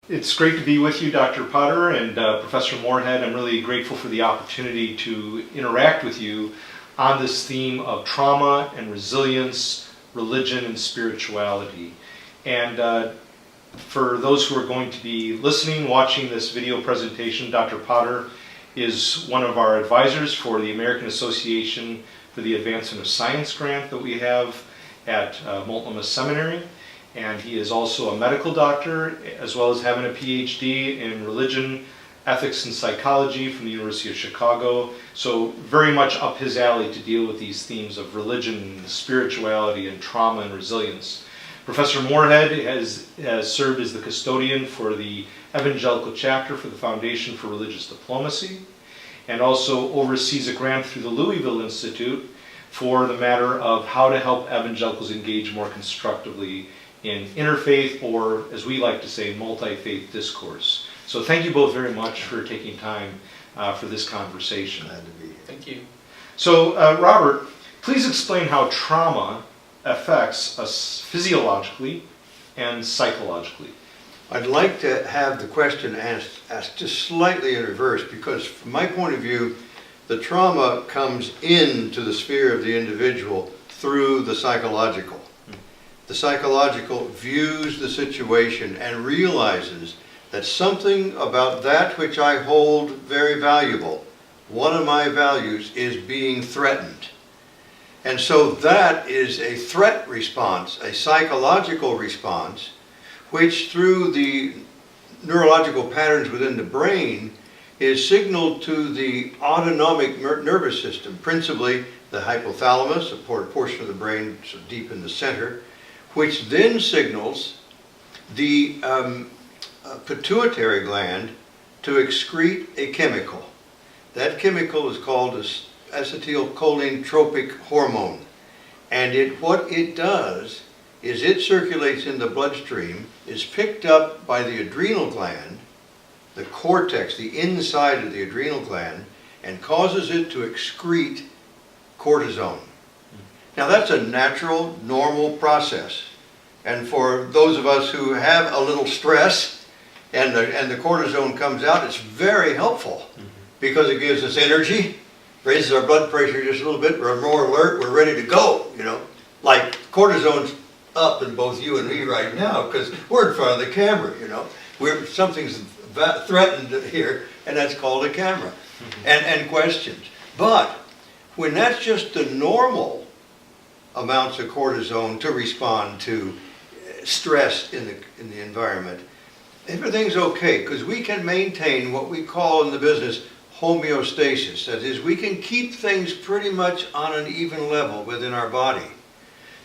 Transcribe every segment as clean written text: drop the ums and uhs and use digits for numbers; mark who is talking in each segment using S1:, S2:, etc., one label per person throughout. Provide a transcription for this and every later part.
S1: It's great to be with you, Dr. Potter and Professor Morehead. I'm really grateful for the opportunity to interact with you on this theme of trauma and resilience, religion and spirituality. And for those who are going to be listening, watching this video presentation, Dr. Potter is one of our advisors for the American Association for the Advancement of Science grant that we have at Multnomah Seminary. And he is also a medical doctor, as well as having a PhD in religion, ethics, and psychology from the University of Chicago. So very much up his alley to deal with these themes of religion, spirituality, and trauma and resilience. Professor Morehead has served as the custodian for the Evangelical Chapter for the Foundation for Religious Diplomacy, and also oversees a grant through the Louisville Institute for the matter of how to help evangelicals engage more constructively in interfaith, or as we like to say, multi-faith discourse. So thank you both very much for taking time for this conversation.
S2: Glad to be here.
S3: Thank you.
S1: So Robert, please explain how trauma affects us physiologically and psychologically.
S2: I'd like to have the question asked just slightly in reverse, because from my point of view, the trauma comes into the sphere of the individual through the psychological. The psychological views the situation and realizes that something about that which I hold very valuable, one of my values, is being threatened. And so that is a threat response, a psychological response, which through the neurological patterns within the brain is signaled to the autonomic nervous system, principally the hypothalamus, a portion of the brain so deep in the center, which then signals the pituitary gland to excrete a chemical. That chemical is called acetylcholine-tropic hormone. And what it does is it circulates in the bloodstream, is picked up by the adrenal gland, the cortex, the inside of the adrenal gland, and causes it to excrete cortisone. Now that's a natural, normal process. And for those of us who have a little stress and the cortisone comes out, it's very helpful because it gives us energy, raises our blood pressure just a little bit, we're more alert, we're ready to go, Like cortisone's up in both you and me right now because we're in front of the camera, Something's threatened here, and that's called a camera, and questions. But when that's just the normal amounts of cortisone to respond to stress in the environment, everything's okay, because we can maintain what we call in the business homeostasis. That is, we can keep things pretty much on an even level within our body.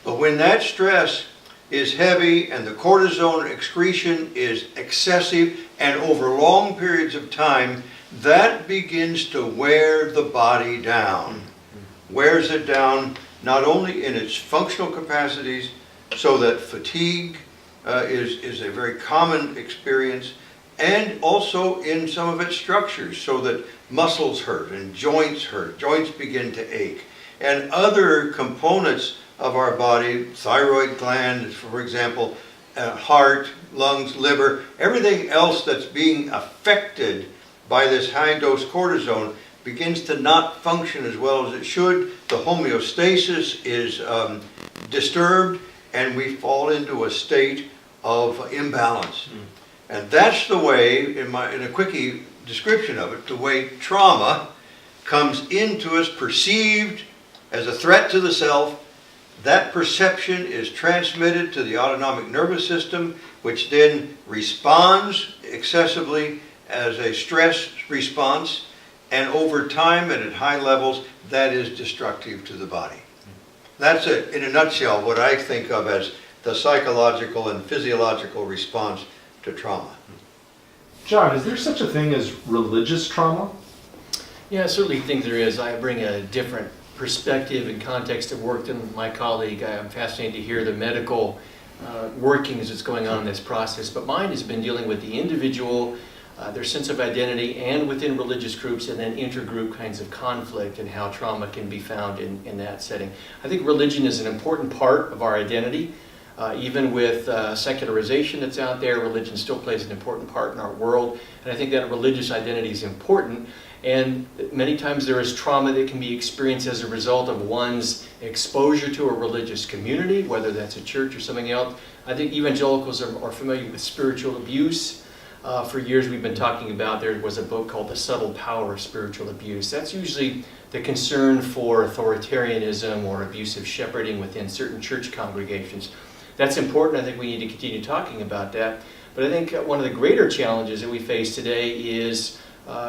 S2: But when that stress is heavy and the cortisone excretion is excessive and over long periods of time, that begins to wear the body down. Wears it down not only in its functional capacities, so that fatigue is a very common experience, and also in some of its structures, so that muscles hurt and joints hurt, joints begin to ache, and other components of our body, thyroid gland, for example, heart, lungs, liver, everything else that's being affected by this high-dose cortisone begins to not function as well as it should. The homeostasis is disturbed, and we fall into a state of imbalance. And that's the way, in a quickie description of it, the way trauma comes into us, perceived as a threat to the self. That perception is transmitted to the autonomic nervous system, which then responds excessively as a stress response, and over time and at high levels, that is destructive to the body. That's in a nutshell what I think of as the psychological and physiological response to trauma.
S1: John, is there such a thing as religious trauma?
S3: Yeah, I certainly think there is. I bring a different perspective and context of work than my colleague. I'm fascinated to hear the medical workings that's going on in this process, but mine has been dealing with the individual, their sense of identity, and within religious groups, and then intergroup kinds of conflict and how trauma can be found in that setting. I think religion is an important part of our identity. Even with secularization that's out there, religion still plays an important part in our world. And I think that religious identity is important. And many times there is trauma that can be experienced as a result of one's exposure to a religious community, whether that's a church or something else. I think evangelicals are familiar with spiritual abuse. For years we've been talking about, there was a book called The Subtle Power of Spiritual Abuse. That's usually the concern for authoritarianism or abusive shepherding within certain church congregations. That's important. I think we need to continue talking about that. But I think one of the greater challenges that we face today is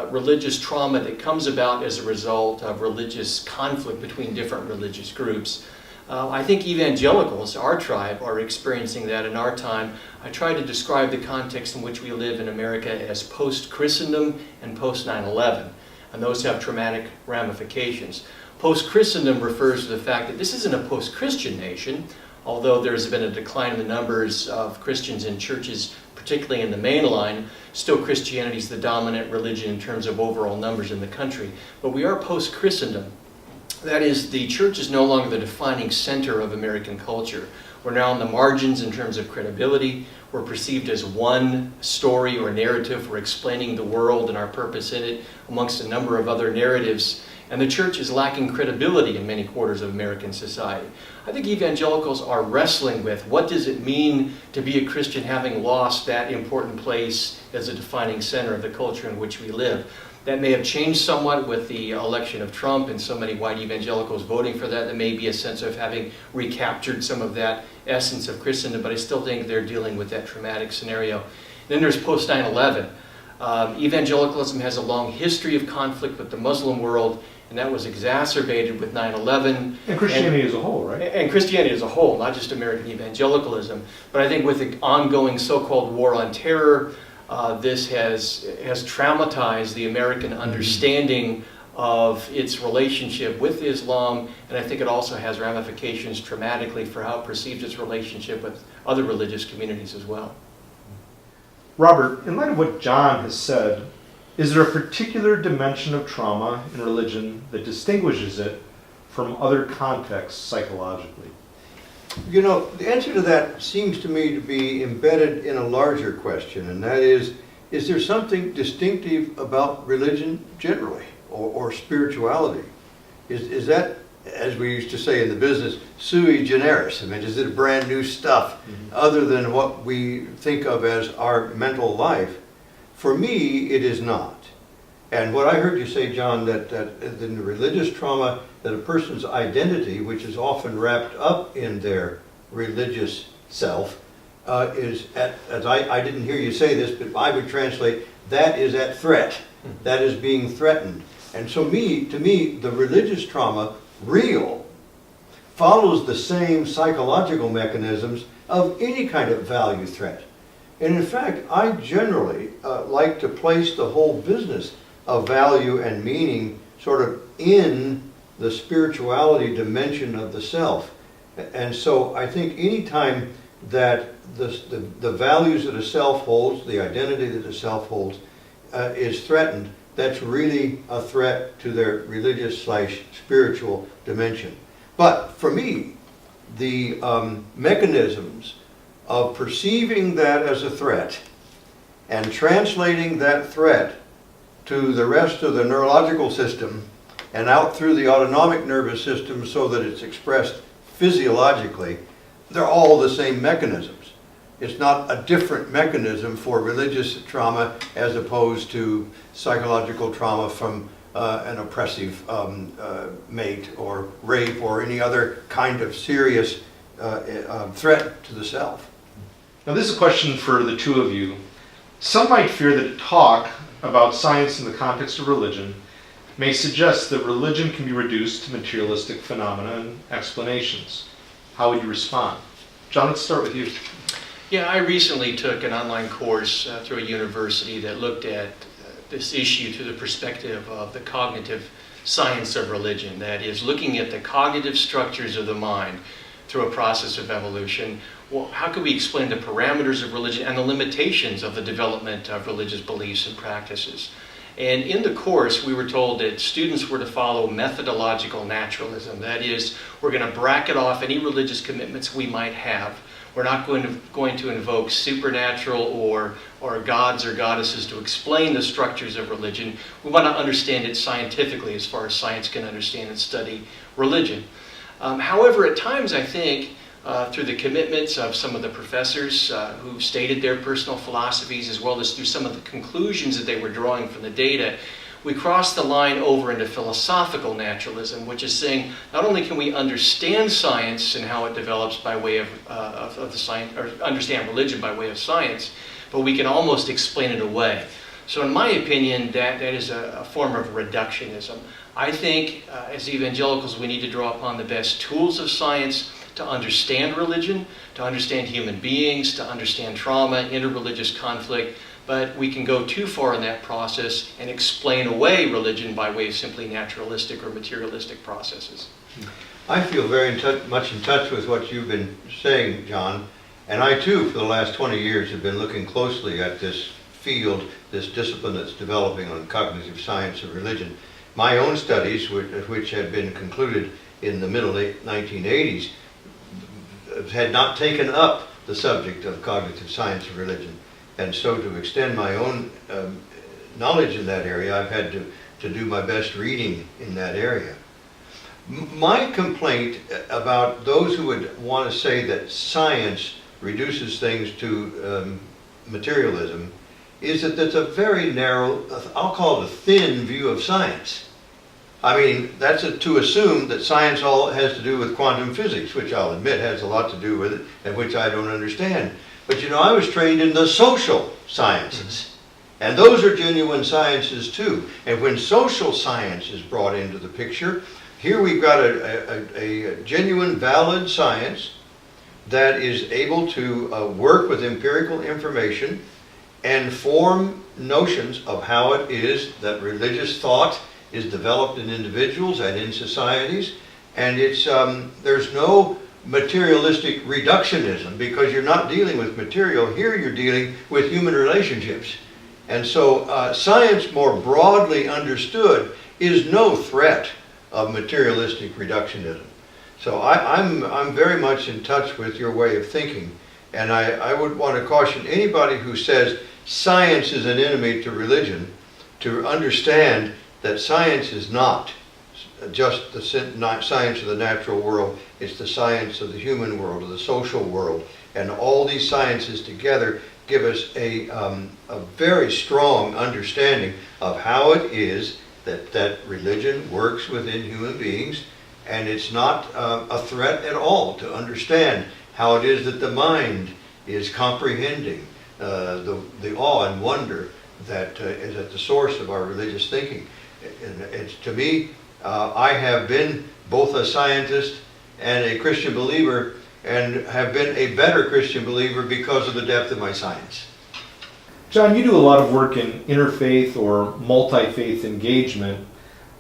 S3: religious trauma that comes about as a result of religious conflict between different religious groups. I think evangelicals, our tribe, are experiencing that in our time. I try to describe the context in which we live in America as post-Christendom and post-9/11, and those have traumatic ramifications. Post-Christendom refers to the fact that this isn't a post-Christian nation, although there's been a decline in the numbers of Christians in churches, particularly in the mainline. Still, Christianity is the dominant religion in terms of overall numbers in the country. But we are post-Christendom. That is, the church is no longer the defining center of American culture. We're now on the margins in terms of credibility. We're perceived as one story or narrative for explaining the world and our purpose in it amongst a number of other narratives. And the church is lacking credibility in many quarters of American society. I think evangelicals are wrestling with what does it mean to be a Christian having lost that important place as a defining center of the culture in which we live. That may have changed somewhat with the election of Trump and so many white evangelicals voting for that. There may be a sense of having recaptured some of that essence of Christendom, but I still think they're dealing with that traumatic scenario. Then there's post 9/11. Evangelicalism has a long history of conflict with the Muslim world, and that was exacerbated with 9/11.
S1: And Christianity as a whole, right?
S3: And Christianity as a whole, not just American evangelicalism. But I think with the ongoing so-called war on terror, this has traumatized the American understanding of its relationship with Islam, and I think it also has ramifications traumatically for how it perceives its relationship with other religious communities as well.
S1: Robert, in light of what John has said, is there a particular dimension of trauma in religion that distinguishes it from other contexts psychologically?
S2: You know, the answer to that seems to me to be embedded in a larger question, and that is there something distinctive about religion generally, or spirituality? Is that, as we used to say in the business, sui generis? I mean, is it brand new stuff other than what we think of as our mental life? For me, it is not. And what I heard you say, John, that in the religious trauma, that a person's identity, which is often wrapped up in their religious self, is at, as I didn't hear you say this, but I would translate, that is at threat. That is being threatened. And so to me, the religious trauma, real, follows the same psychological mechanisms of any kind of value threat. And in fact, I generally like to place the whole business of value and meaning sort of in the spirituality dimension of the self. And so I think any time that the values that a self holds, the identity that a self holds, is threatened, that's really a threat to their religious/spiritual dimension. But for me, the mechanisms of perceiving that as a threat and translating that threat to the rest of the neurological system and out through the autonomic nervous system so that it's expressed physiologically, they're all the same mechanisms. It's not a different mechanism for religious trauma as opposed to psychological trauma from an oppressive mate or rape or any other kind of serious threat to the self.
S1: Now this is a question for the two of you. Some might fear that talk about science in the context of religion may suggest that religion can be reduced to materialistic phenomena and explanations. How would you respond? John, let's start with you.
S3: Yeah, I recently took an online course through a university that looked at this issue through the perspective of the cognitive science of religion. That is, looking at the cognitive structures of the mind through a process of evolution. Well, how can we explain the parameters of religion and the limitations of the development of religious beliefs and practices? And in the course, we were told that students were to follow methodological naturalism. That is, we're going to bracket off any religious commitments we might have. We're not going to invoke supernatural or gods or goddesses to explain the structures of religion. We want to understand it scientifically as far as science can understand and study religion. However, at times I think through the commitments of some of the professors who stated their personal philosophies, as well as through some of the conclusions that they were drawing from the data, we crossed the line over into philosophical naturalism, which is saying not only can we understand science and how it develops by way of the science, or understand religion by way of science, but we can almost explain it away. So in my opinion, that is a form of reductionism. I think as evangelicals we need to draw upon the best tools of science to understand religion, to understand human beings, to understand trauma, interreligious conflict, but we can go too far in that process and explain away religion by way of simply naturalistic or materialistic processes.
S2: I feel very much in touch with what you've been saying, John, and I too, for the last 20 years, have been looking closely at this field, this discipline that's developing on cognitive science of religion. My own studies, which had been concluded in the middle 1980s, had not taken up the subject of cognitive science of religion. And so to extend my own knowledge in that area, I've had to do my best reading in that area. My complaint about those who would want to say that science reduces things to materialism is that that's a very narrow, I'll call it a thin view of science. I mean, that's to assume that science all has to do with quantum physics, which I'll admit has a lot to do with it, and which I don't understand. But you know, I was trained in the social sciences, and those are genuine sciences too. And when social science is brought into the picture, here we've got a genuine, valid science that is able to work with empirical information and form notions of how it is that religious thought is developed in individuals and in societies. And it's there's no materialistic reductionism, because you're not dealing with material. Here you're dealing with human relationships. And so science, more broadly understood, is no threat of materialistic reductionism. So I'm very much in touch with your way of thinking. And I would want to caution anybody who says science is an enemy to religion to understand that science is not just the science of the natural world. It's the science of the human world, of the social world. And all these sciences together give us a very strong understanding of how it is that religion works within human beings. And it's not a threat at all to understand how it is that the mind is comprehending the awe and wonder that is at the source of our religious thinking. And it's, to me, I have been both a scientist and a Christian believer, and have been a better Christian believer because of the depth of my science.
S1: John, you do a lot of work in interfaith or multi-faith engagement.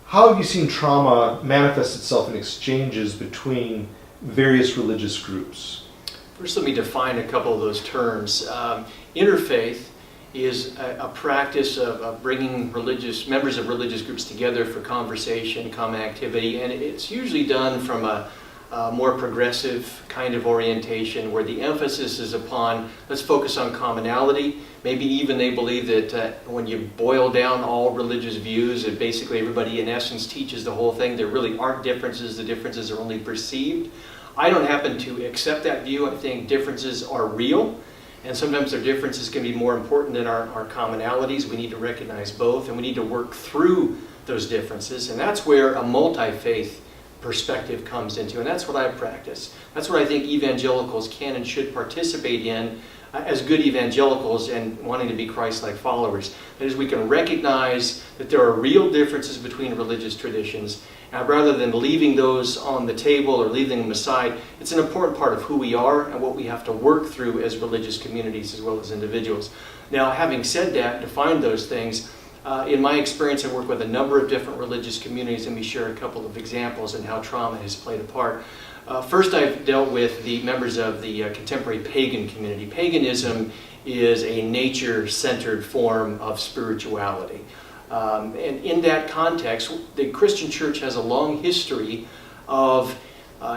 S1: How have you seen trauma manifest itself in exchanges between various religious groups?
S3: First, let me define a couple of those terms. Interfaith is a practice of bringing members of religious groups together for conversation, common activity, and it's usually done from a more progressive kind of orientation where the emphasis is upon, let's focus on commonality. Maybe even they believe that when you boil down all religious views, that basically everybody in essence teaches the whole thing. There really aren't differences, the differences are only perceived. I don't happen to accept that view. I think differences are real, and sometimes their differences can be more important than our commonalities. We need to recognize both, and we need to work through those differences, and that's where a multi-faith perspective comes into, and that's what I practice. That's what I think evangelicals can and should participate in as good evangelicals and wanting to be Christ-like followers. That is, we can recognize that there are real differences between religious traditions, and rather than leaving those on the table or leaving them aside, it's an important part of who we are and what we have to work through as religious communities as well as individuals. Now, having said that, define those things, in my experience, I work with a number of different religious communities, and we share a couple of examples in how trauma has played a part. First, I've dealt with the members of the contemporary pagan community. Paganism is a nature-centered form of spirituality. And in that context, the Christian church has a long history of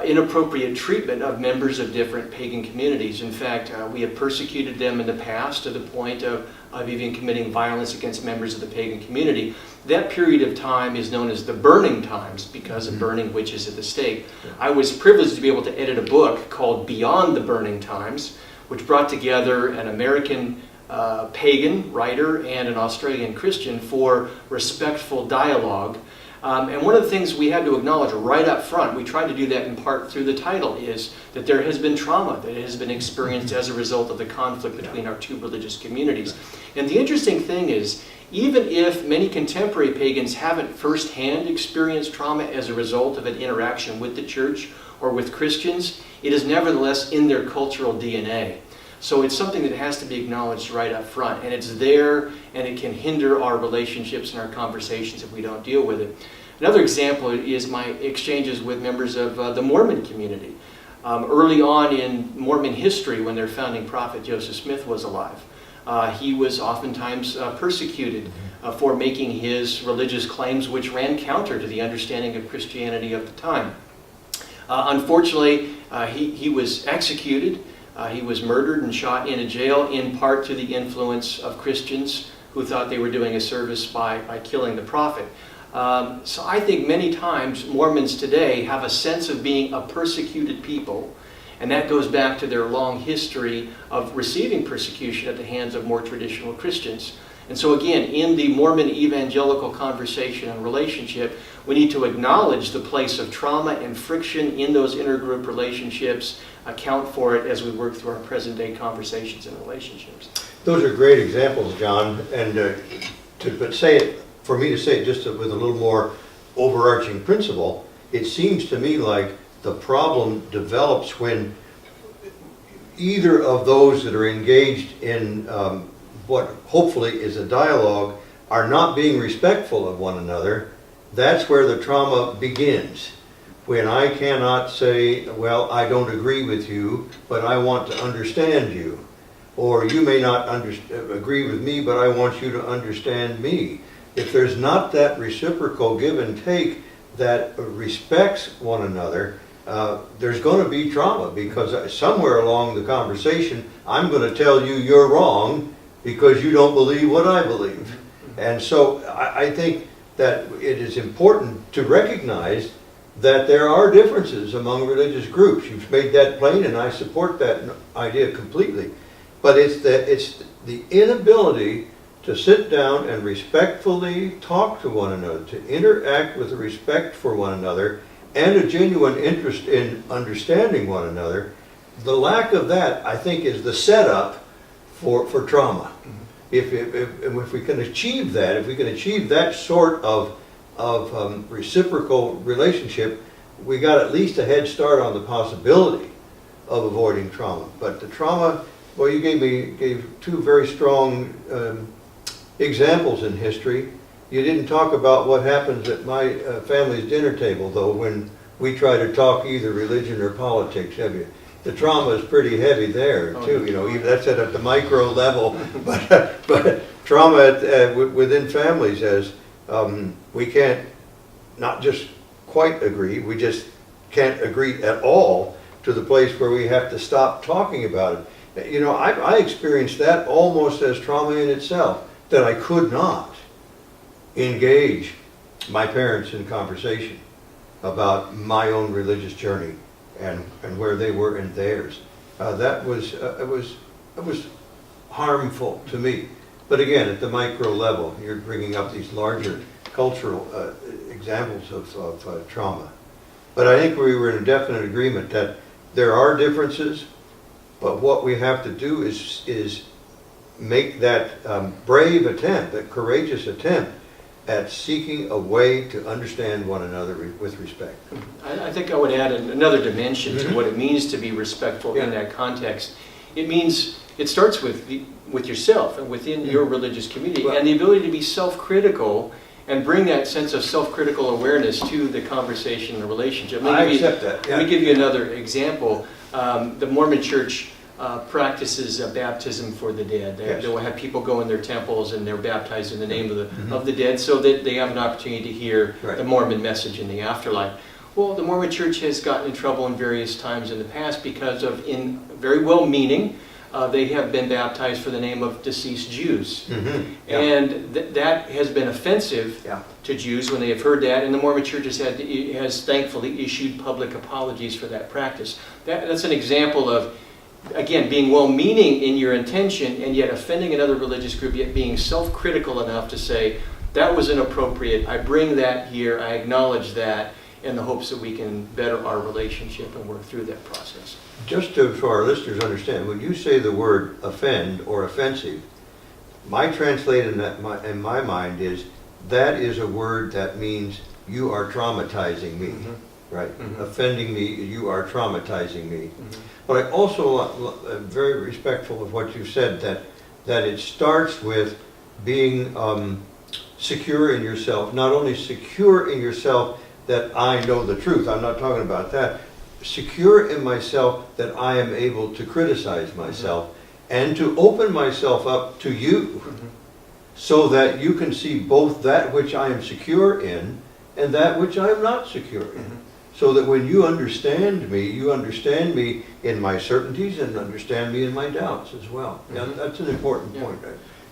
S3: inappropriate treatment of members of different pagan communities. In fact, we have persecuted them in the past to the point of even committing violence against members of the pagan community. That period of time is known as the burning times because of burning witches at the stake. I was privileged to be able to edit a book called Beyond the Burning Times, which brought together an American pagan writer and an Australian Christian for respectful dialogue. And one of the things we had to acknowledge right up front, we tried to do that in part through the title, is that there has been trauma that has been experienced as a result of the conflict between our two religious communities. And the interesting thing is, even if many contemporary pagans haven't firsthand experienced trauma as a result of an interaction with the church or with Christians, it is nevertheless in their cultural DNA. So it's something that has to be acknowledged right up front, and it's there, and it can hinder our relationships and our conversations if we don't deal with it. Another example is my exchanges with members of the Mormon community. Early on in Mormon history, when their founding prophet Joseph Smith was alive, he was oftentimes persecuted for making his religious claims which ran counter to the understanding of Christianity of the time. Unfortunately, he was executed. He was murdered and shot in a jail, in part to the influence of Christians who thought they were doing a service by killing the prophet. So I think many times Mormons today have a sense of being a persecuted people, and that goes back to their long history of receiving persecution at the hands of more traditional Christians. And so again, in the Mormon evangelical conversation and relationship, we need to acknowledge the place of trauma and friction in those intergroup relationships, account for it as we work through our present-day conversations and relationships.
S2: Those are great examples, John, and for me to say it just with a little more overarching principle, it seems to me like the problem develops when either of those that are engaged in what hopefully is a dialogue are not being respectful of one another. That's where the trauma begins. When I cannot say, well, I don't agree with you, but I want to understand you. Or you may not agree with me, but I want you to understand me. If there's not that reciprocal give and take that respects one another, there's going to be trauma, because somewhere along the conversation, I'm going to tell you you're wrong because you don't believe what I believe. And so I think that it is important to recognize that there are differences among religious groups. You've made that plain, and I support that idea completely. But it's the inability to sit down and respectfully talk to one another, to interact with respect for one another, and a genuine interest in understanding one another. The lack of that, I think, is the setup for trauma. If we can achieve that, if we can achieve that sort of reciprocal relationship, we got at least a head start on the possibility of avoiding trauma. But the trauma, well, you gave two very strong examples in history. You didn't talk about what happens at my family's dinner table, though, when we try to talk either religion or politics, have you? The trauma is pretty heavy there, too. You know, even that's at the micro level. But trauma within families is we can't not just quite agree, we just can't agree at all, to the place where we have to stop talking about it. You know, I experienced that almost as trauma in itself, that I could not engage my parents in conversation about my own religious journey and where they were in theirs. That was harmful to me. But again, at the micro level, you're bringing up these larger cultural examples of trauma. But I think we were in a definite agreement that there are differences, but what we have to do is make that brave attempt, that courageous attempt at seeking a way to understand one another with respect.
S3: I think I would add another dimension to what it means to be respectful in that context. It means it starts with yourself and within your religious community, and the ability to be self-critical and bring that sense of self-critical awareness to the conversation and the relationship.
S2: I accept that.
S3: Let me give you another example. The Mormon Church practices baptism for the dead. They will have people go in their temples and they're baptized in the name of the dead, so that they have an opportunity to hear the Mormon message in the afterlife. Well, the Mormon Church has gotten in trouble in various times in the past because of, in very well-meaning, they have been baptized for the name of deceased Jews.
S2: Yeah.
S3: And that has been offensive
S2: Yeah.
S3: to Jews when they have heard that, and the Mormon Church has thankfully issued public apologies for that practice. That's an example of, again, being well-meaning in your intention and yet offending another religious group, yet being self-critical enough to say, that was inappropriate, I bring that here, I acknowledge that, in the hopes that we can better our relationship and work through that process.
S2: Just so our listeners understand, when you say the word offend or offensive, my translation in my mind is that is a word that means you are traumatizing me, right? Offending me, you are traumatizing me. But I also am very respectful of what you said, that it starts with being secure in yourself, not only secure in yourself that I know the truth, I'm not talking about that, secure in myself that I am able to criticize myself and to open myself up to you so that you can see both that which I am secure in and that which I am not secure in. So that when you understand me in my certainties and understand me in my doubts as well. Yeah, that's an important point.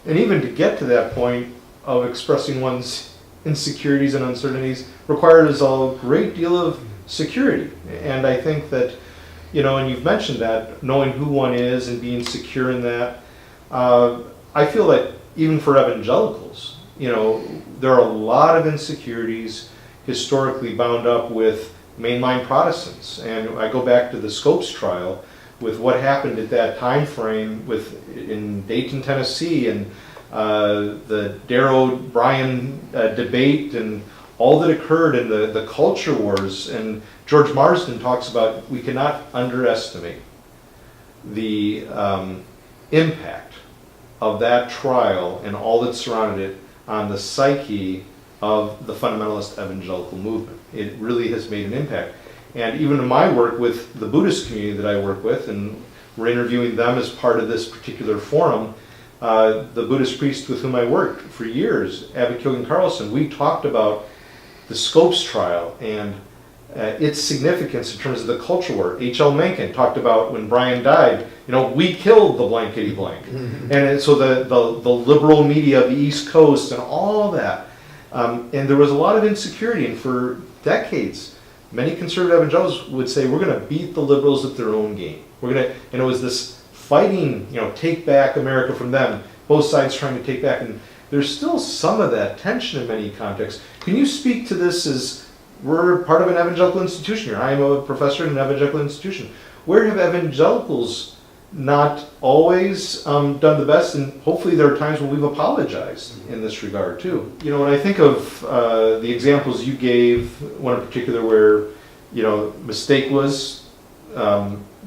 S1: And even to get to that point of expressing one's insecurities and uncertainties requires a great deal of security. And I think that, and you've mentioned that, knowing who one is and being secure in that, I feel that even for evangelicals, there are a lot of insecurities historically bound up with mainline Protestants. And I go back to the Scopes trial with what happened at that time frame in Dayton, Tennessee, and the Darrow Bryan debate and all that occurred in the culture wars. And George Marsden talks about we cannot underestimate the impact of that trial and all that surrounded it on the psyche of the fundamentalist evangelical movement. It really has made an impact. And even in my work with the Buddhist community that I work with, and we're interviewing them as part of this particular forum, the Buddhist priest with whom I worked for years, Abbot Kyogen Carlson, we talked about the Scopes trial and its significance in terms of the culture war. H.L. Mencken talked about when Brian died, we killed the blankety blank. And so the liberal media of the East Coast and all that. And there was a lot of insecurity, and for decades, many conservative evangelicals would say, we're going to beat the liberals at their own game. And it was this fighting, take back America from them, both sides trying to take back. And there's still some of that tension in many contexts. Can you speak to this as we're part of an evangelical institution here? I am a professor in an evangelical institution. Where have evangelicals not always done the best? And hopefully there are times when we've apologized in this regard too. When I think of the examples you gave, one in particular where, mistake was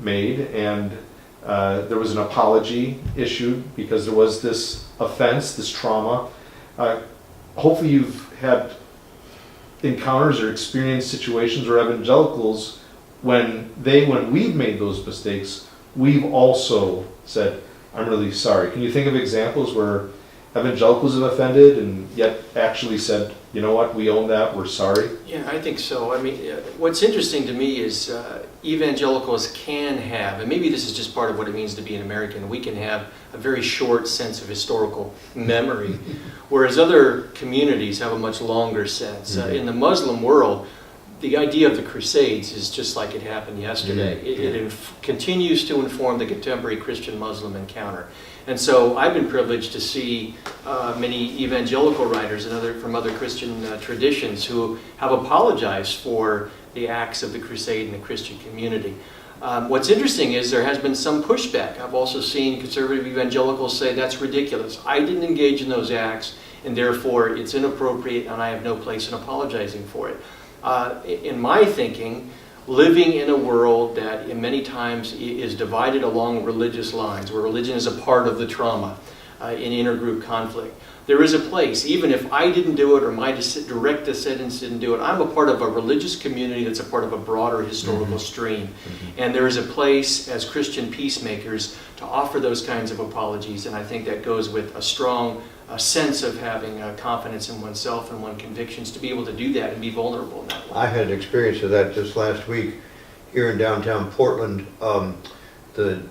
S1: made and there was an apology issued because there was this offense, this trauma. Hopefully you've had encounters or experienced situations where evangelicals, when we've made those mistakes, we've also said, I'm really sorry. Can you think of examples where evangelicals have offended and yet actually said, you know what, we own that, we're sorry?
S3: Yeah, I think so. I mean, what's interesting to me is evangelicals can have, and maybe this is just part of what it means to be an American, we can have a very short sense of historical memory, whereas other communities have a much longer sense. In the Muslim world, the idea of the Crusades is just like it happened yesterday. It continues to inform the contemporary Christian-Muslim encounter. And so I've been privileged to see many evangelical writers and from other Christian traditions who have apologized for the acts of the crusade in the Christian community. What's interesting is there has been some pushback. I've also seen conservative evangelicals say that's ridiculous. I didn't engage in those acts, and therefore it's inappropriate and I have no place in apologizing for it. In my thinking, living in a world that in many times is divided along religious lines, where religion is a part of the trauma in intergroup conflict, there is a place, even if I didn't do it or my direct descendants didn't do it, I'm a part of a religious community that's a part of a broader historical stream. And there is a place as Christian peacemakers to offer those kinds of apologies, and I think that goes with a strong a sense of having confidence in oneself and one's convictions to be able to do that and be vulnerable in that way.
S2: I had an experience of that just last week here in downtown Portland. The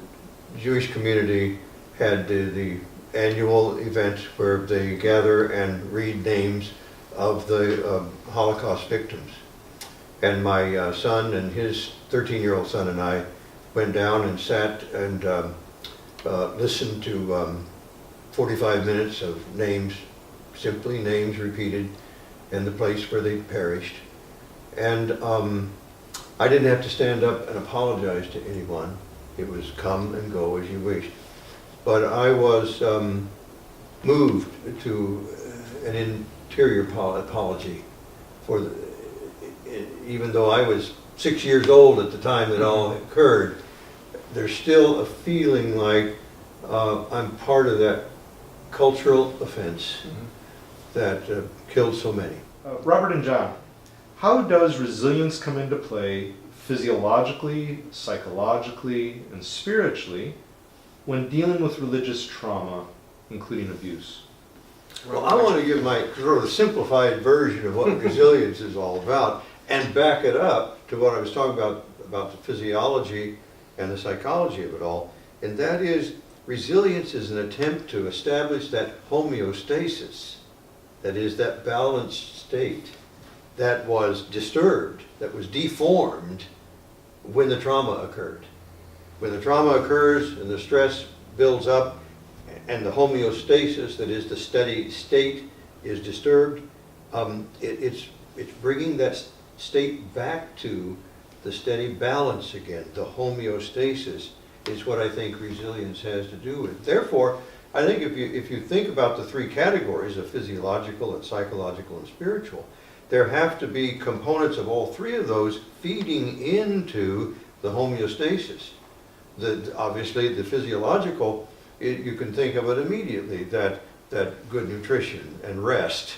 S2: Jewish community had the annual event where they gather and read names of the Holocaust victims. And my son and his 13-year-old son and I went down and sat and listened to 45 minutes of names, simply names repeated, and the place where they perished. And I didn't have to stand up and apologize to anyone. It was come and go as you wished. But I was moved to an interior apology for the, even though I was 6 years old at the time it all occurred, there's still a feeling like I'm part of that cultural offense that killed so many.
S1: Robert and John, how does resilience come into play physiologically, psychologically, and spiritually when dealing with religious trauma, including abuse?
S2: Well, I want to give my sort of simplified version of what resilience is all about and back it up to what I was talking about the physiology and the psychology of it all. And that is, resilience is an attempt to establish that homeostasis, that is, that balanced state that was disturbed, that was deformed when the trauma occurred. When the trauma occurs and the stress builds up and the homeostasis, that is the steady state, is disturbed, it's bringing that state back to the steady balance again. The homeostasis is what I think resilience has to do with. Therefore, I think if you think about the three categories of physiological and psychological and spiritual, there have to be components of all three of those feeding into the homeostasis. Obviously, the physiological, you can think of it immediately, that good nutrition and rest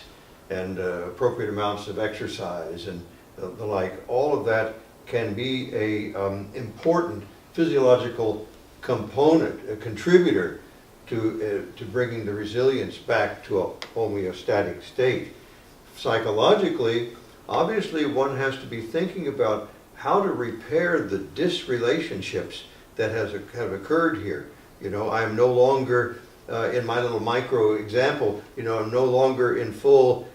S2: and appropriate amounts of exercise and the like, all of that can be a important physiological component, a contributor to bringing the resilience back to a homeostatic state. Psychologically, obviously one has to be thinking about how to repair the disrelationships that have occurred here. You know, I'm no longer, in my little micro example, you know, I'm no longer in full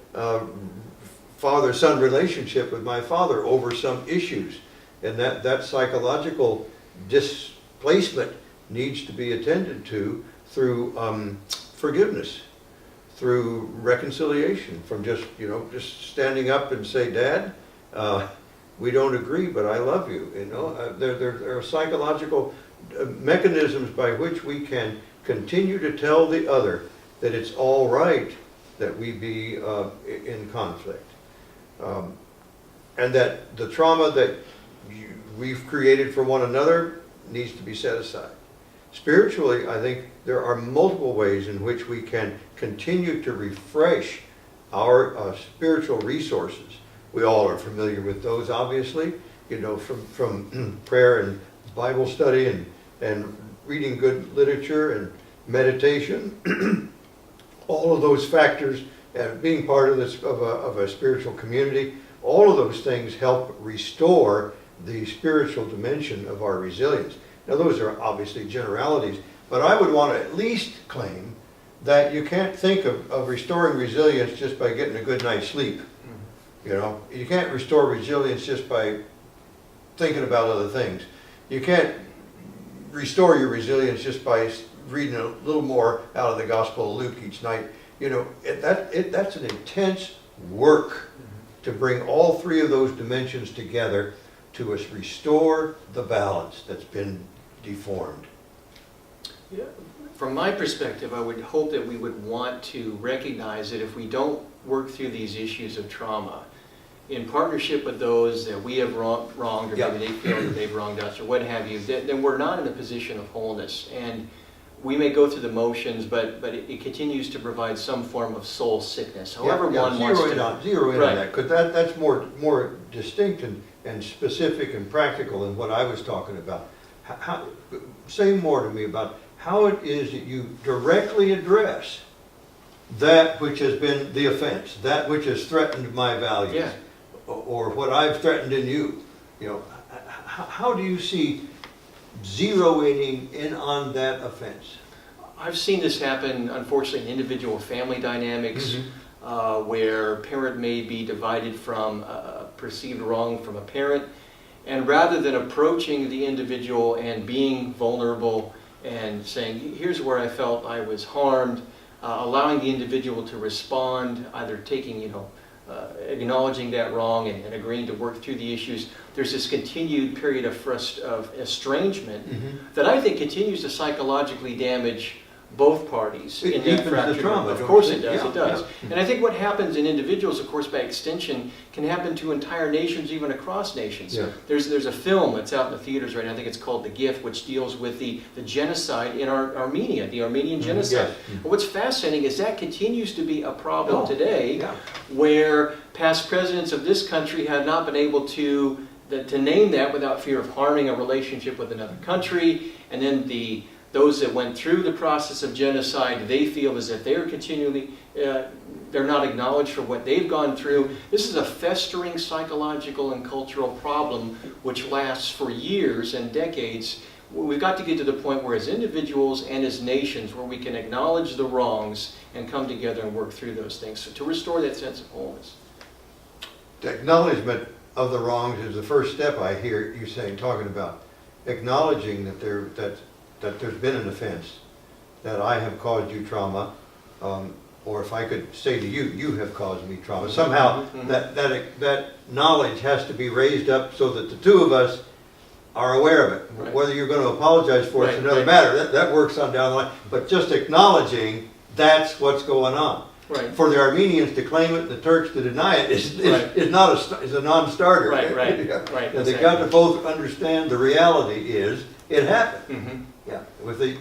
S2: father-son relationship with my father over some issues. And that psychological displacement needs to be attended to through forgiveness, through reconciliation, from just standing up and say, Dad, we don't agree, but I love you. You know, there are psychological mechanisms by which we can continue to tell the other that it's all right that we be in conflict. And that the trauma that we've created for one another needs to be set aside. Spiritually, I think there are multiple ways in which we can continue to refresh our spiritual resources. We all are familiar with those, obviously, you know, from prayer and Bible study and reading good literature and meditation. All of those factors, being part of a spiritual community, all of those things help restore the spiritual dimension of our resilience. Now, those are obviously generalities, but I would want to at least claim that you can't think of restoring resilience just by getting a good night's sleep. You know, you can't restore resilience just by thinking about other things. You can't restore your resilience just by reading a little more out of the Gospel of Luke each night. You know, that's an intense work to bring all three of those dimensions together to restore the balance that's been deformed.
S3: Yeah. From my perspective, I would hope that we would want to recognize that if we don't work through these issues of trauma, in partnership with those that we have wronged, or maybe they feel that they've wronged us, or what have you, then we're not in a position of wholeness. And we may go through the motions, but it continues to provide some form of soul sickness. However one wants to...
S2: Zero in on that, because that's more distinct and specific and practical than what I was talking about. Say more to me about how it is that you directly address that which has been the offense, that which has threatened my values,
S3: Yeah.
S2: or what I've threatened in you. You know, how do you see zeroing in on that offense?
S3: I've seen this happen, unfortunately, in individual family dynamics, where a parent may be divided from a perceived wrong from a parent, and rather than approaching the individual and being vulnerable and saying, here's where I felt I was harmed, allowing the individual to respond, either taking, acknowledging that wrong and agreeing to work through the issues, there's this continued period of estrangement that I think continues to psychologically damage both parties
S2: It
S3: in that
S2: deepens the
S3: fractured.
S2: trauma,
S3: Of
S2: don't
S3: course
S2: you
S3: it
S2: think?
S3: does,
S2: Yeah,
S3: it does.
S2: yeah.
S3: And I think what happens in individuals, of course, by extension, can happen to entire nations, even across nations.
S2: Yeah.
S3: There's a film that's out in the theaters right now, I think it's called The Gift, which deals with the genocide in Armenia, the Armenian genocide.
S2: Yes.
S3: And what's fascinating is that continues to be a problem
S2: Oh,
S3: today,
S2: yeah.
S3: where past presidents of this country have not been able to name that without fear of harming a relationship with another country, and then those that went through the process of genocide, they feel as if they're continually, they're not acknowledged for what they've gone through. This is a festering psychological and cultural problem which lasts for years and decades. We've got to get to the point where as individuals and as nations, where we can acknowledge the wrongs and come together and work through those things to restore that sense of wholeness.
S2: The acknowledgement of the wrongs is the first step I hear you saying, talking about. Acknowledging that there's been an offense, that I have caused you trauma, or if I could say to you, you have caused me trauma. Somehow that knowledge has to be raised up so that the two of us are aware of it.
S3: Right.
S2: Whether you're going to apologize for it's
S3: Right,
S2: another
S3: right.
S2: matter. That works on down the line. But just acknowledging that's what's going on.
S3: Right.
S2: For the Armenians to claim it and the Turks to deny it is a non-starter.
S3: Right, right,
S2: Yeah.
S3: right,
S2: Yeah, they got to both understand the reality is it happened. Yeah,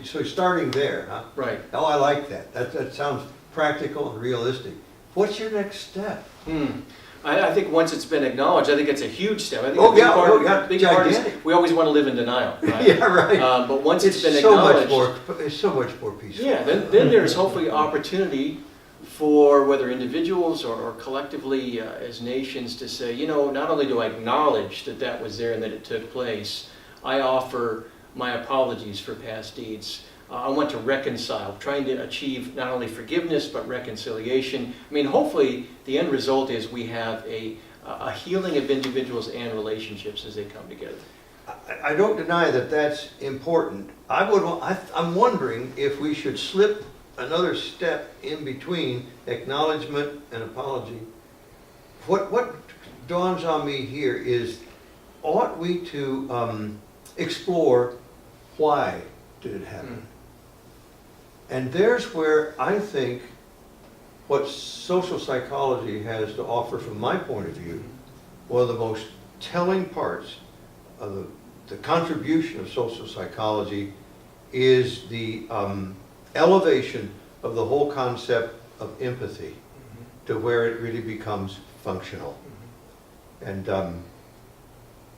S2: so starting there, huh?
S3: Right.
S2: Oh, I like that. That sounds practical and realistic. What's your next step?
S3: I think once it's been acknowledged, I think it's a huge step. I think
S2: Oh,
S3: a big
S2: yeah,
S3: part,
S2: oh, yeah,
S3: big part is
S2: gigantic.
S3: we always want to live in denial, right?
S2: Yeah, right.
S3: But once it's been
S2: so
S3: acknowledged,
S2: it's so much more peaceful.
S3: yeah, then there's hopefully opportunity for whether individuals or collectively as nations to say, not only do I acknowledge that was there and that it took place, I offer my apologies for past deeds. I want to reconcile, trying to achieve not only forgiveness but reconciliation. I mean, hopefully the end result is we have a healing of individuals and relationships as they come together.
S2: I don't deny that that's important. I'm wondering if we should slip another step in between acknowledgement and apology. What dawns on me here is, ought we to explore why did it happen? And there's where I think what social psychology has to offer from my point of view, one of the most telling parts of the contribution of social psychology is the elevation of the whole concept of empathy to where it really becomes functional. And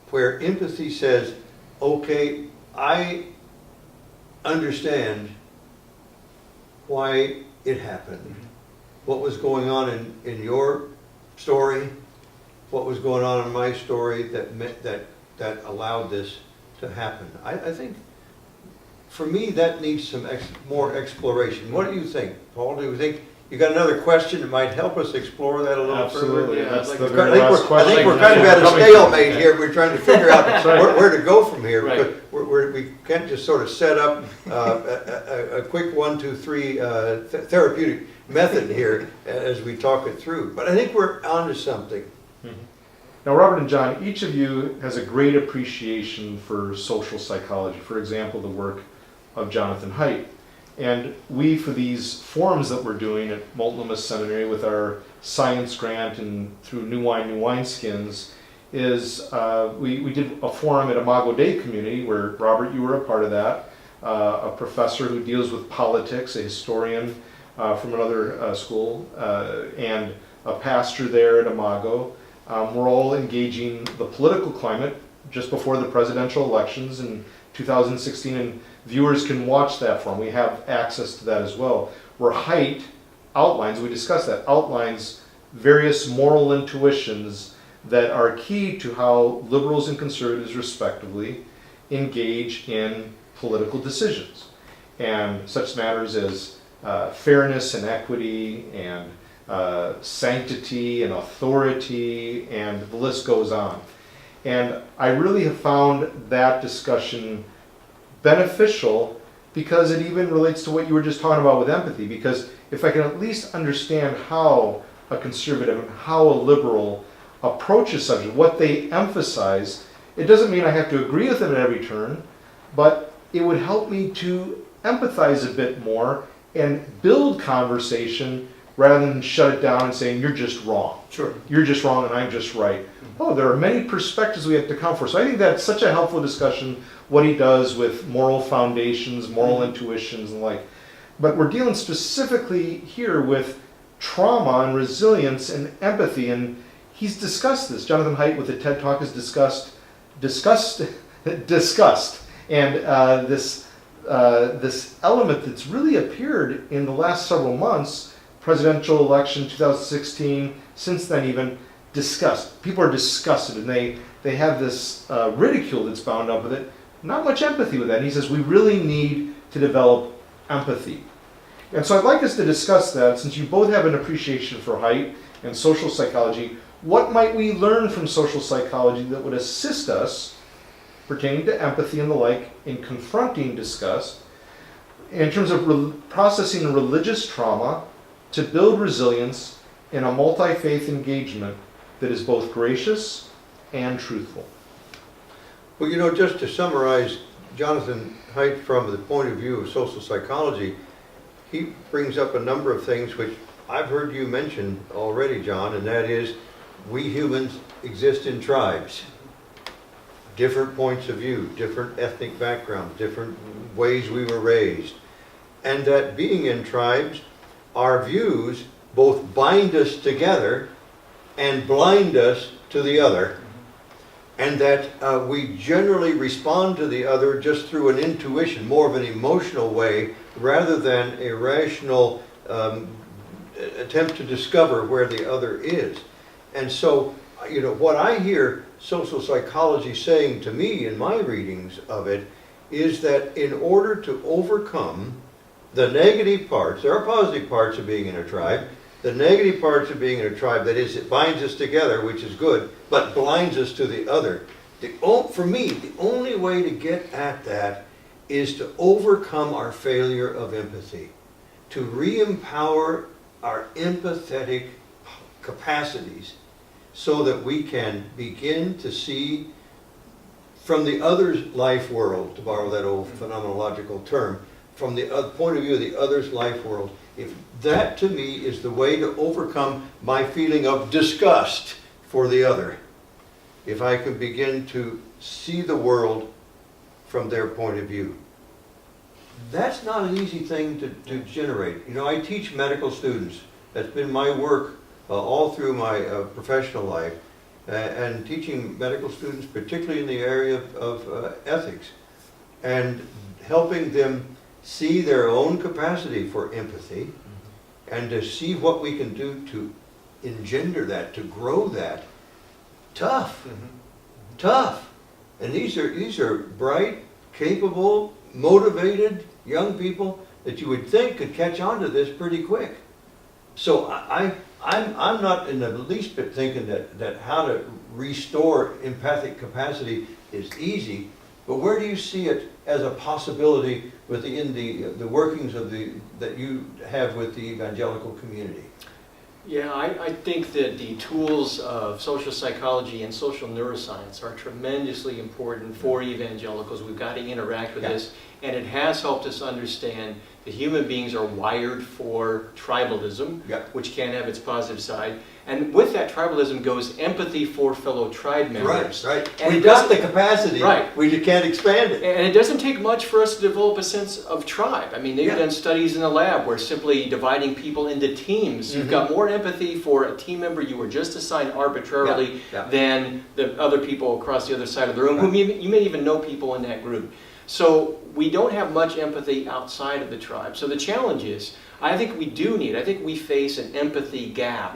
S2: where empathy says, okay, I understand why it happened, what was going on in your story, what was going on in my story that allowed this to happen. I think, for me, that needs some more exploration. What do you think, Paul? Do you think you got another question that might help us explore that a little
S1: Absolutely.
S2: further?
S1: That's
S3: I'd
S1: the
S3: like
S1: very
S2: I think
S1: last question.
S2: I think we're kind of at a stalemate here. We're trying to figure out where to go from here.
S3: Right.
S2: Because we can't just sort of set up a quick 1, 2, 3 therapeutic method here as we talk it through. But I think we're onto something.
S1: Now, Robert and John, each of you has a great appreciation for social psychology. For example, the work of Jonathan Haidt. And we, for these forums that we're doing at Multnomah Seminary with our science grant and through New Wineskins, is we did a forum at Imago Dei community where, Robert, you were a part of that, a professor who deals with politics, a historian from another school, and a pastor there at Imago. We're all engaging the political climate just before the presidential elections in 2016, and viewers can watch that forum. We have access to that as well. Where Haidt outlines, we discussed that, outlines various moral intuitions that are key to how liberals and conservatives respectively engage in political decisions. And such matters as fairness and equity and sanctity and authority, and the list goes on. And I really have found that discussion beneficial because it even relates to what you were just talking about with empathy. Because if I can at least understand how a conservative and how a liberal approaches subject, what they emphasize, it doesn't mean I have to agree with them at every turn, but it would help me to empathize a bit more and build conversation rather than shut it down and saying, you're just wrong.
S3: Sure.
S1: You're just wrong and I'm just right. Oh, there are many perspectives we have to come for. So I think that's such a helpful discussion, what he does with moral foundations, moral intuitions and the like. But we're dealing specifically here with trauma and resilience and empathy, and he's discussed this. Jonathan Haidt with the TED Talk has discussed, and this element that's really appeared in the last several months, presidential election 2016, since then even, discussed. People are disgusted, and they have this ridicule that's bound up with it. Not much empathy with that. And he says we really need to develop empathy. And so I'd like us to discuss that, since you both have an appreciation for Haidt and social psychology. What might we learn from social psychology that would assist us pertaining to empathy and the like in confronting disgust in terms of processing religious trauma to build resilience in a multi-faith engagement that is both gracious and truthful?
S2: Well, you know, just to summarize Jonathan Haidt from the point of view of social psychology, he brings up a number of things which I've heard you mention already, John, and that is we humans exist in tribes. Different points of view, different ethnic backgrounds, different ways we were raised. And that being in tribes, our views both bind us together and blind us to the other. And that we generally respond to the other just through an intuition, more of an emotional way, rather than a rational attempt to discover where the other is. And so, you know, what I hear social psychology saying to me in my readings of it is that in order to overcome the negative parts, there are positive parts of being in a tribe, the negative parts of being in a tribe, that is, it binds us together, which is good, but blinds us to the other. For me, the only way to get at that is to overcome our failure of empathy, to re-empower our empathetic capacities so that we can begin to see from the other's life world, to borrow that old phenomenological term, from the point of view of the other's life world. If that to me is the way to overcome my feeling of disgust for the other, if I can begin to see the world from their point of view. That's not an easy thing to generate. You know, I teach medical students. That's been my work all through my professional life, and teaching medical students, particularly in the area of ethics, and helping them see their own capacity for empathy, and to see what we can do to engender that, to grow that. Tough. Tough. And these are bright, capable, motivated young people that you would think could catch on to this pretty quick. So I'm not in the least bit thinking that how to restore empathic capacity is easy, but where do you see it as a possibility within the workings of that you have with the evangelical community?
S3: Yeah, I think that the tools of social psychology and social neuroscience are tremendously important for evangelicals. We've got to interact with this, and it has helped us understand that human beings are wired for tribalism, which can have its positive side. And with that tribalism goes empathy for fellow tribe members.
S2: Right.
S3: And
S2: we've got the capacity,
S3: right.
S2: We just can't expand it.
S3: And it doesn't take much for us to develop a sense of tribe. I mean, they've done studies in the lab where simply dividing people into teams, you've got more empathy for a team member you were just assigned arbitrarily than the other people across the other side of the room, whom you may even know people in that group. So we don't have much empathy outside of the tribe. So the challenge is, I think we face an empathy gap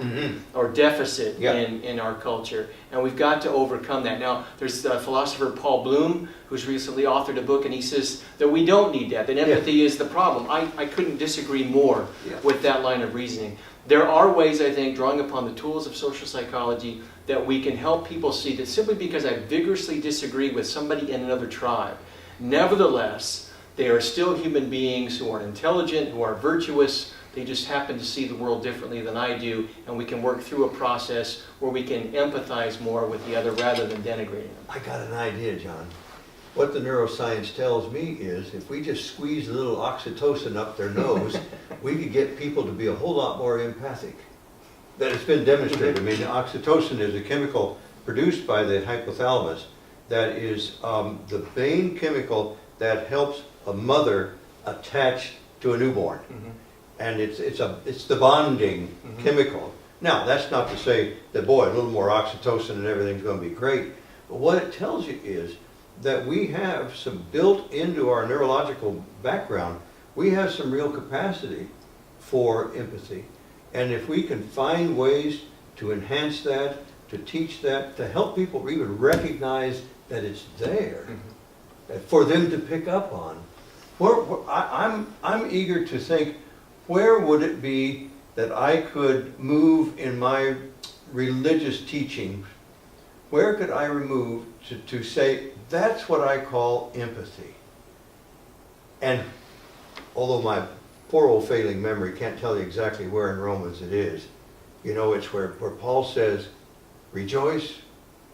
S3: or deficit in our culture, and we've got to overcome that. Now, there's the philosopher Paul Bloom, who's recently authored a book, and he says that we don't need that empathy is the problem. I couldn't disagree more with that line of reasoning. There are ways, I think, drawing upon the tools of social psychology, that we can help people see that simply because I vigorously disagree with somebody in another tribe, nevertheless, they are still human beings who are intelligent, who are virtuous. They just happen to see the world differently than I do, and we can work through a process where we can empathize more with the other rather than denigrating them.
S2: I got an idea, John. What the neuroscience tells me is if we just squeeze a little oxytocin up their nose, we could get people to be a whole lot more empathic. That it's been demonstrated. I mean, oxytocin is a chemical produced by the hypothalamus that is the main chemical that helps a mother attached to a newborn. And it's the bonding chemical. Now, that's not to say that, boy, a little more oxytocin and everything's going to be great. But what it tells you is that we have some built into our neurological background, we have some real capacity for empathy. And if we can find ways to enhance that, to teach that, to help people even recognize that it's there, for them to pick up on. I'm eager to think, where would it be that I could move in my religious teaching? Where could I remove to say, that's what I call empathy? And although my poor old failing memory can't tell you exactly where in Romans it is, you know, it's where Paul says, rejoice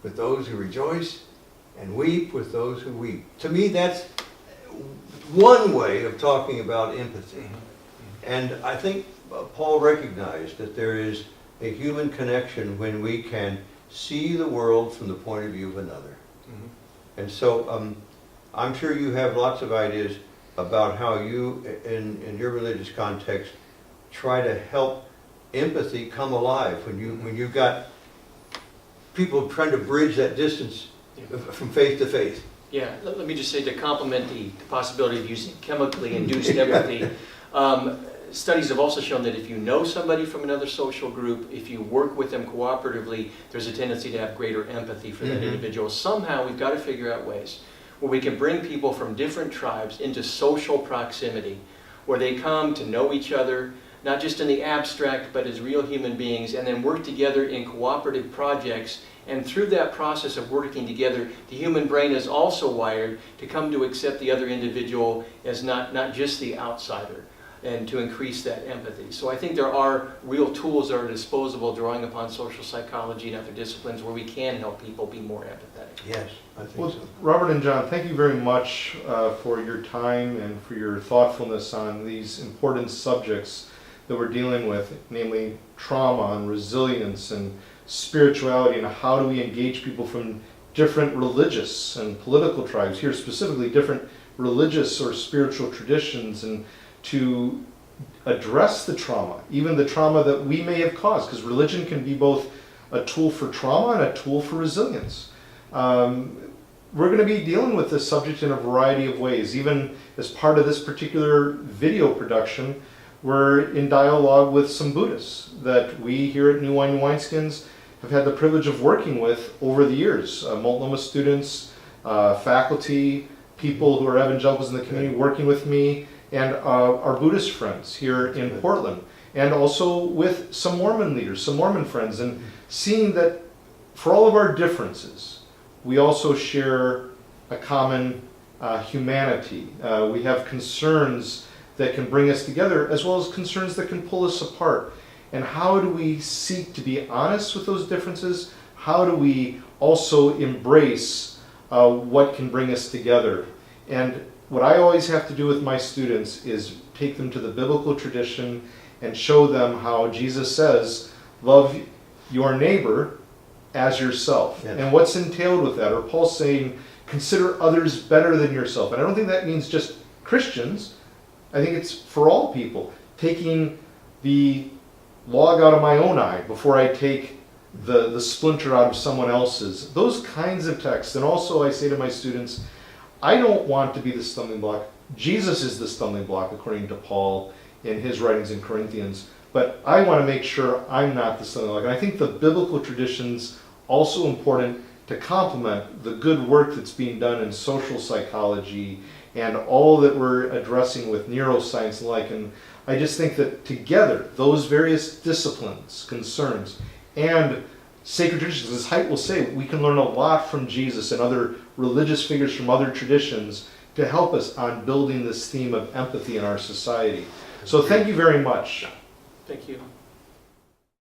S2: with those who rejoice and weep with those who weep. To me, that's one way of talking about empathy. And I think Paul recognized that there is a human connection when we can see the world from the point of view of another. And so I'm sure you have lots of ideas about how you, in your religious context, try to help empathy come alive when you've got people trying to bridge that distance from faith to faith.
S3: Yeah, let me just say, to complement the possibility of using chemically induced empathy, studies have also shown that if you know somebody from another social group, if you work with them cooperatively, there's a tendency to have greater empathy for that individual. Somehow we've got to figure out ways where we can bring people from different tribes into social proximity, where they come to know each other, not just in the abstract, but as real human beings, and then work together in cooperative projects. And through that process of working together, the human brain is also wired to come to accept the other individual as not just the outsider, and to increase that empathy. So I think there are real tools that are disposable, drawing upon social psychology and other disciplines, where we can help people be more empathetic.
S2: Yes, I think so.
S1: Robert and John, thank you very much for your time and for your thoughtfulness on these important subjects that we're dealing with, namely trauma and resilience and spirituality, and how do we engage people from different religious and political tribes, here specifically different religious or spiritual traditions, and to address the trauma, even the trauma that we may have caused, because religion can be both a tool for trauma and a tool for resilience. We're going to be dealing with this subject in a variety of ways. Even as part of this particular video production, we're in dialogue with some Buddhists that we here at New Wine and Wineskins have had the privilege of working with over the years. Multnomah students, faculty, people who are evangelicals in the community working with me, and our Buddhist friends here in Portland, and also with some Mormon leaders, some Mormon friends, and seeing that for all of our differences, we also share a common humanity. We have concerns that can bring us together, as well as concerns that can pull us apart. And how do we seek to be honest with those differences? How do we also embrace what can bring us together? And what I always have to do with my students is take them to the biblical tradition and show them how Jesus says, love your neighbor as yourself. Yes. And what's entailed with that, or Paul saying, consider others better than yourself. And I don't think that means just Christians. I think it's for all people. Taking the log out of my own eye before I take the splinter out of someone else's. Those kinds of texts. And also I say to my students, I don't want to be the stumbling block. Jesus is the stumbling block, according to Paul in his writings in Corinthians. But I want to make sure I'm not the stumbling block. And I think the biblical tradition's also important to complement the good work that's being done in social psychology and all that we're addressing with neuroscience and like. And I just think that together, those various disciplines, concerns, and sacred traditions, as Haidt will say, we can learn a lot from Jesus and other religious figures from other traditions to help us on building this theme of empathy in our society. So thank you very much.
S3: Thank you.